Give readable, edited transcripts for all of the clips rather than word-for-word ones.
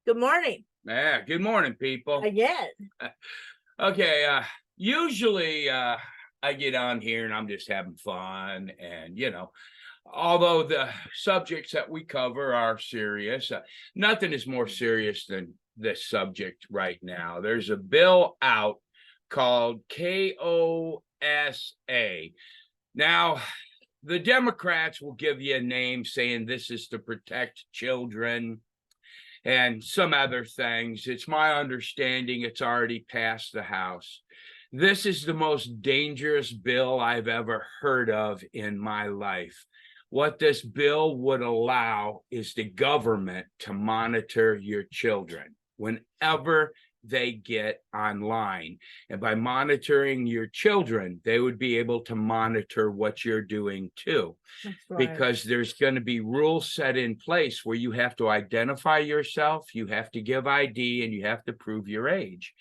Good morning Yeah, good morning, people. again. Okay, usually I get on here and I'm just having fun, and although the subjects that we cover are serious, nothing is more serious than this subject right now. There's a bill out called KOSA. Now, the Democrats will give you a name saying this is to protect children and some other things. It's my understanding it's already passed the House. This is the most dangerous bill I've ever heard of in my life. What this bill would allow is the government to monitor your children whenever they get online. And by monitoring your children, they would be able to monitor what you're doing too, That's right. because there's going to be rules set in place where you have to identify yourself, you have to give ID, and you have to prove your age.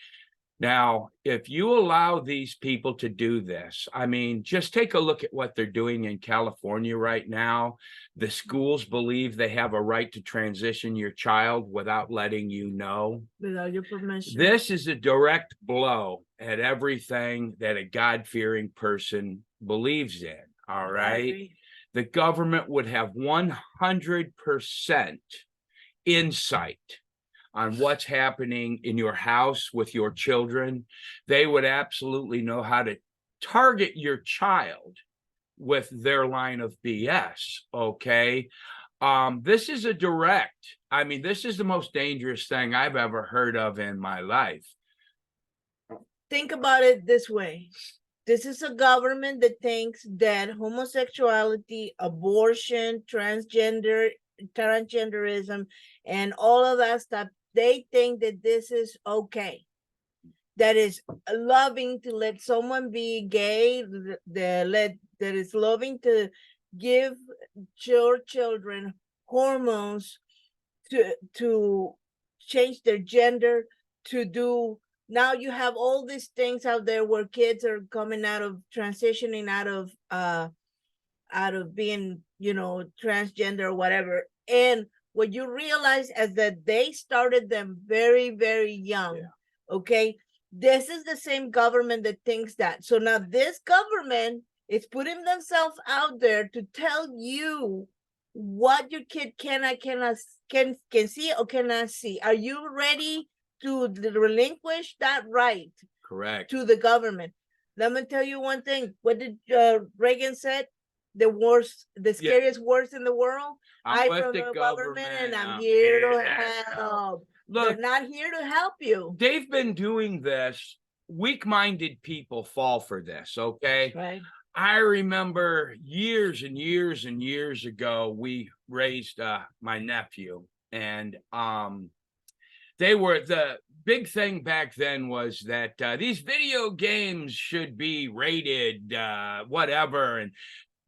Now, if you allow these people to do this, I mean, just take a look at what they're doing in California right now. The schools believe they have a right to transition your child without letting you know. Without your permission. This is a direct blow at everything that a God-fearing person believes in, all right? The government would have 100% insight on what's happening in your house with your children. They would absolutely know how to target your child with their line of BS, okay? This is this is the most dangerous thing I've ever heard of in my life. Think about it this way. This is a government that thinks that homosexuality, abortion, transgenderism, and all of that stuff, they think that this is okay. That is loving to let someone be gay, that is loving to give your children hormones to change their gender, to do. Now you have all these things out there where kids are coming out of transitioning out of being, transgender or whatever. And what you realize is that they started them very, very young. Yeah. Okay. This is the same government that thinks that. So now this government is putting themselves out there to tell you what your kid can see or cannot see. Are you ready to relinquish that right? Correct. To the government? Let me tell you one thing. What did Reagan said? The scariest words in the world. I'm from the government and I'm here to help. Look, they're not here to help you. They've been doing this. Weak-minded people fall for this, okay? Right. I remember years and years and years ago, we raised my nephew, and the big thing back then was that these video games should be rated whatever, and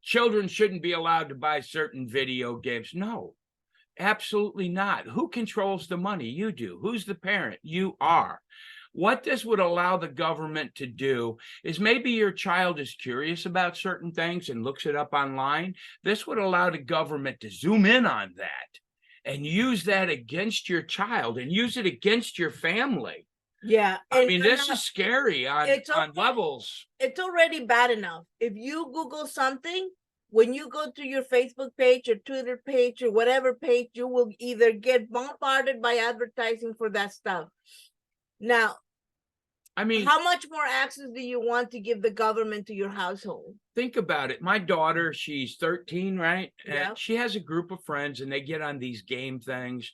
children shouldn't be allowed to buy certain video games. No, absolutely not. Who controls the money? You do. Who's the parent? You are. What this would allow the government to do is, maybe your child is curious about certain things and looks it up online. This would allow the government to zoom in on that and use that against your child and use it against your family. Yeah. I mean, this is scary on levels. It's already bad enough. If you Google something, when you go to your Facebook page or Twitter page or whatever page, you will either get bombarded by advertising for that stuff. Now, I mean, how much more access do you want to give the government to your household? Think about it. My daughter, she's 13, right? Yeah. And she has a group of friends and they get on these game things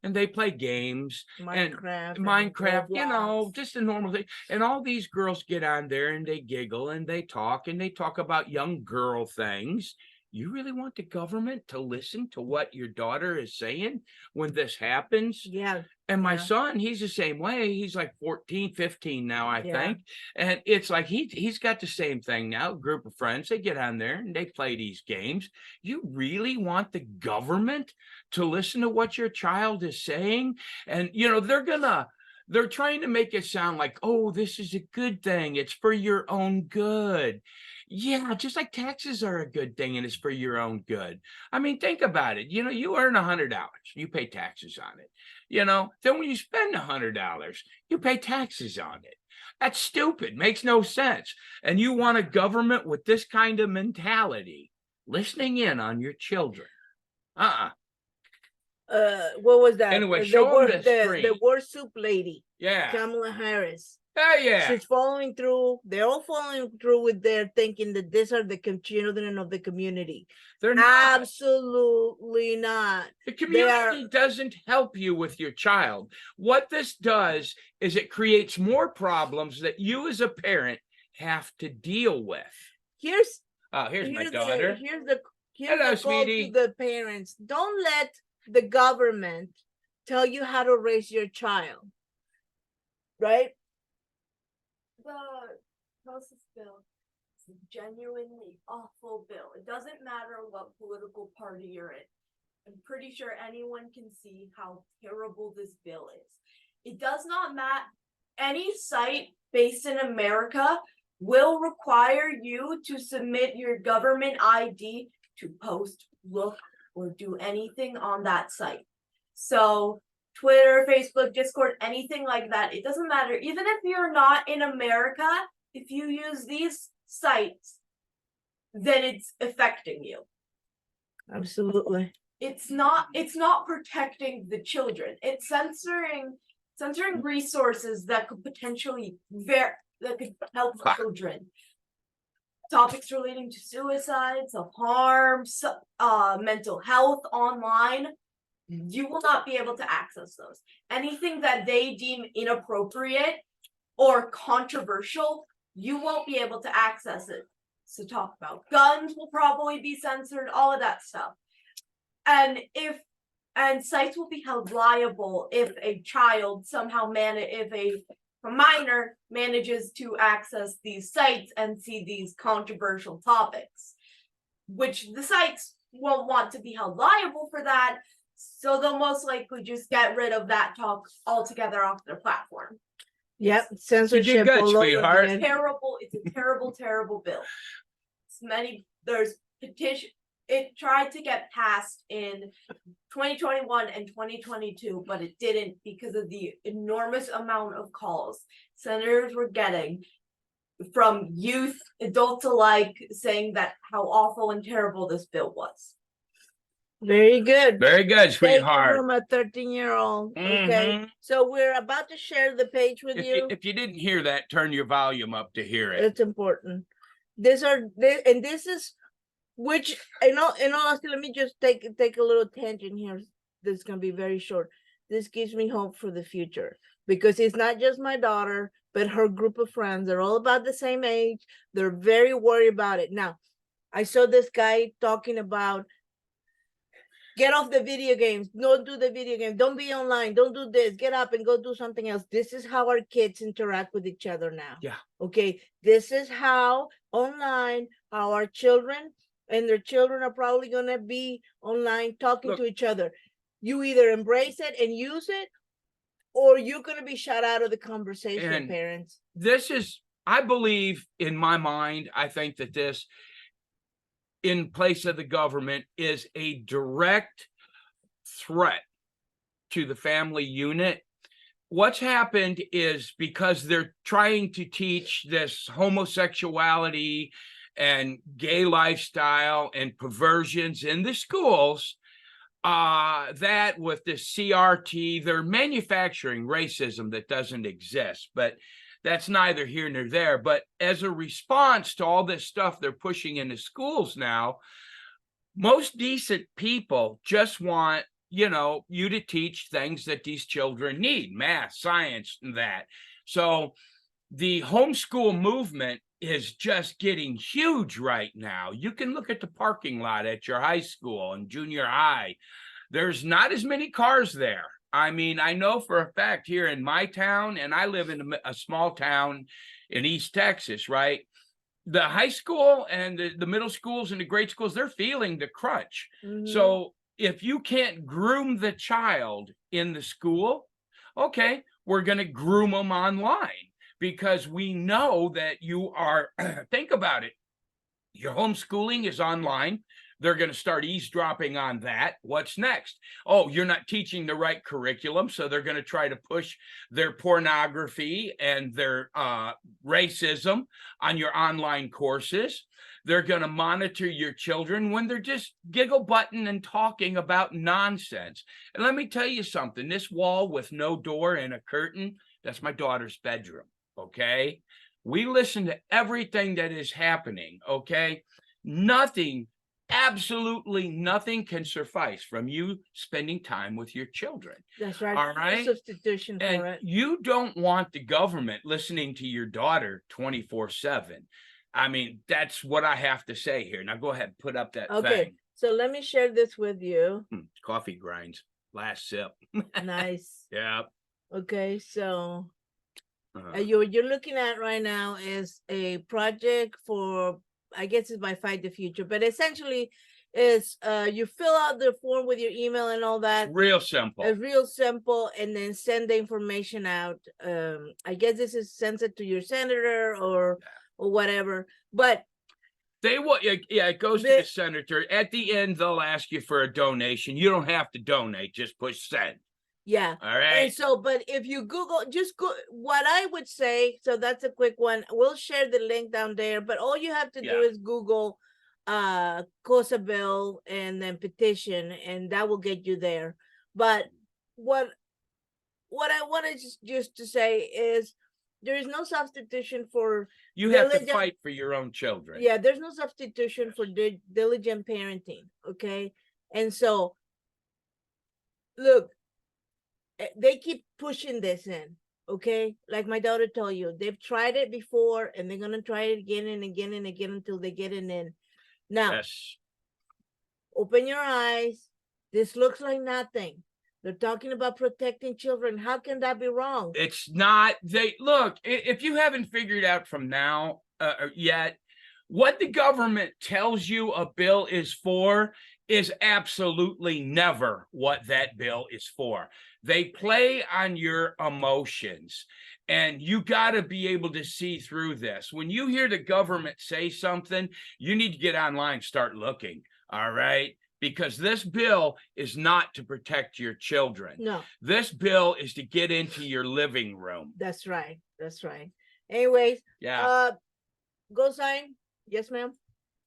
and they play games. Minecraft, just a normal thing. And all these girls get on there and they giggle and they talk about young girl things. You really want the government to listen to what your daughter is saying when this happens? Yeah. And my son, he's the same way. He's like 14, 15 now, I think. And it's like he's got the same thing now. A group of friends, they get on there and they play these games. You really want the government to listen to what your child is saying? And, they're trying to make it sound like, oh, this is a good thing. It's for your own good. Yeah, just like taxes are a good thing and it's for your own good. I mean, think about it. You earn $100, you pay taxes on it. Then when you spend $100, you pay taxes on it. That's stupid, makes no sense. And you want a government with this kind of mentality listening in on your children. What was that? Anyway, The show 'em word, the screen. the word soup lady, Yeah. Kamala Harris. Oh, yeah. She's following through. They're all following through with their thinking that these are the children of the community. They're not. Absolutely not. The community doesn't help you with your child. What this does is it creates more problems that you as a parent have to deal with. Here's my daughter. Here's the Hello, call sweetie. to the parents. Don't let the government tell you how to raise your child. Right? The House bill is a genuinely awful bill. It doesn't matter what political party you're in. I'm pretty sure anyone can see how terrible this bill is. It does not matter. Any site based in America will require you to submit your government ID to post, look, or do anything on that site. So Twitter, Facebook, Discord, anything like that. It doesn't matter. Even if you're not in America, if you use these sites, then it's affecting you. Absolutely. It's not protecting the children. It's censoring resources that could potentially that could help children. Topics relating to suicide, self-harm, mental health online. You will not be able to access those. Anything that they deem inappropriate or controversial, you won't be able to access it. So talk about guns will probably be censored, all of that stuff. And sites will be held liable if a child somehow if a minor manages to access these sites and see these controversial topics, which the sites won't want to be held liable for that. So they'll most likely just get rid of that talk altogether off their platform. Yep, censorship. You did good, sweetheart. Terrible. It's a terrible, terrible bill. There's petition. It tried to get passed in 2021 and 2022, but it didn't because of the enormous amount of calls senators were getting from youth, adults alike, saying that how awful and terrible this bill was. Very good. Very good, sweetheart. From a 13-year-old. Okay. So we're about to share the page with you. If you didn't hear that, turn your volume up to hear it. It's important. This is which in all honesty, let me just take a little tangent here. This is gonna be very short. This gives me hope for the future because it's not just my daughter, but her group of friends. They're all about the same age. They're very worried about it. Now, I saw this guy talking about get off the video games. Don't do the video game. Don't be online. Don't do this. Get up and go do something else. This is how our kids interact with each other now. Yeah. Okay. This is how online, how our children and their children are probably going to be online talking to each other. You either embrace it and use it, or you're going to be shut out of the conversation, parents. This is, I believe in my mind, I think that this, in place of the government, is a direct threat to the family unit. What's happened is because they're trying to teach this homosexuality and gay lifestyle and perversions in the schools, that with this CRT, they're manufacturing racism that doesn't exist, but that's neither here nor there. But as a response to all this stuff they're pushing into schools now, most decent people just want, you to teach things that these children need, math, science, and that. So the homeschool movement is just getting huge right now. You can look at the parking lot at your high school and junior high. There's not as many cars there. I mean, I know for a fact here in my town, and I live in a small town in East Texas, right? The high school and the middle schools and the grade schools, they're feeling the crunch. Mm-hmm. So if you can't groom the child in the school, okay, we're going to groom them online because we know that you are, think about it. Your homeschooling is online. They're going to start eavesdropping on that. What's next? Oh, you're not teaching the right curriculum. So they're going to try to push their pornography and their racism on your online courses. They're going to monitor your children when they're just giggle butting and talking about nonsense. And let me tell you something, this wall with no door and a curtain, that's my daughter's bedroom. Okay. We listen to everything that is happening. Okay. Nothing, absolutely nothing can suffice from you spending time with your children. That's right. All No right. substitution for And it. you don't want the government listening to your daughter 24/7. I mean, that's what I have to say here. Now go ahead, put up that Okay, thing. so let me share this with you. Coffee grinds. Last sip. Nice. Yeah. Okay, so Uh, you're looking at right now is a project for, I guess it's by Fight the Future, but essentially is you fill out the form with your email and all that. real simple. It's real simple, and then send the information out. I guess this is sends it to your senator or whatever. But They will, yeah, it goes to The- the senator. At the end, they'll ask you for a donation. You don't have to donate, just push send. yeah. All And right. so, but if you Google, just go, what I would say, so that's a quick one. We'll share the link down there, but all you have to do Yeah. is Google COSA bill and then petition, and that will get you there. But what I wanted just to say is there is no substitution for, You have to diligent- fight for your own children. yeah, there's no substitution for diligent parenting. Okay. And so look, they keep pushing this in. Okay, like my daughter told you, they've tried it before and they're gonna try it again and again and again until they get it in. Now, Yes. open your eyes. This looks like nothing. They're talking about protecting children. How can that be wrong? It's not, they look, if you haven't figured out from now yet, what the government tells you a bill is for is absolutely never what that bill is for. They play on your emotions, and you got to be able to see through this. When you hear the government say something, you need to get online, start looking. All right. Because this bill is not to protect your children. No, This bill is to get into your living room. that's right. That's right. Anyways, Yeah. go sign. Yes, ma'am.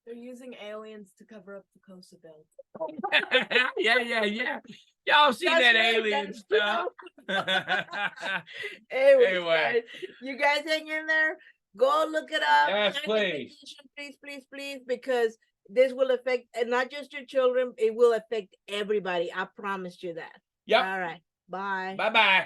They're using aliens to cover up the COSA bill. Yeah. Y'all see That's that right, alien that's stuff? Anyways, Anyway. guys, you guys hang in there. Go look it up. Yes, Sign the please. petition, please, because this will affect, and not just your children, it will affect everybody. I promise you that. Yep. All right. Bye. Bye-bye.